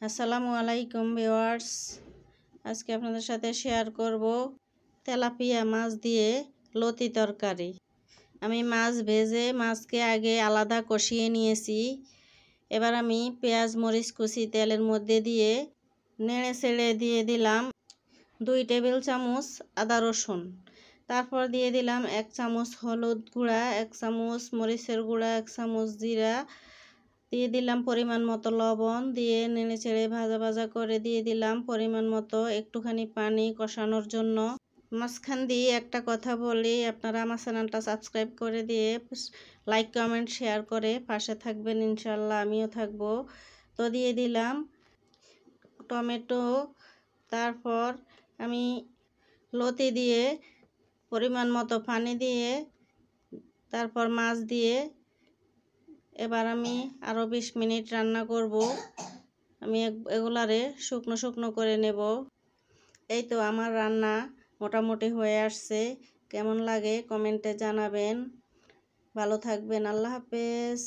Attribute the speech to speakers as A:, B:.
A: আসসালামু আলাইকুম ভিউয়ার্স, আজকে আপনাদের সাথে শেয়ার করব তেলাপিয়া মাছ দিয়ে লতি তরকারি। আমি মাছ ভেজে মাছকে আগে আলাদা কষিয়ে নিয়েছি। এবার আমি পেঁয়াজ মরিচ কুচি তেলের মধ্যে দিয়ে নেড়ে ছেড়ে দিয়ে দিলাম 2 টেবিল চামচ আদা রসুন। তারপর দিয়ে দিলাম 1 চামচ হলুদ গুঁড়া, 1 চামচ মরিচের গুঁড়া, 1 চামচ জিরা, দিয়ে দিলাম পরিমাণ মতো লবণ, দিয়ে নেড়ে চেড়ে ভাজা ভাজা করে দিয়ে দিলাম পরিমাণ মতো একটুখানি পানি কষানোর জন্য। মাঝখান দিয়ে একটা কথা বলি, আপনারা আমার চ্যানেলটা সাবস্ক্রাইব করে দিয়ে লাইক কমেন্ট শেয়ার করে পাশে থাকবেন, ইনশাল্লাহ আমিও থাকবো। তো দিয়ে দিলাম টমেটো, তারপর আমি লতি দিয়ে পরিমাণ মতো পানি দিয়ে তারপর মাছ দিয়ে এবার আমি আরও 20 মিনিট রান্না করব। আমি এগুলারে শুকনো শুকনো করে নেব। এই তো আমার রান্না মোটামুটি হয়ে আসছে। কেমন লাগে কমেন্টে জানাবেন। ভালো থাকবেন। আল্লাহ হাফেজ।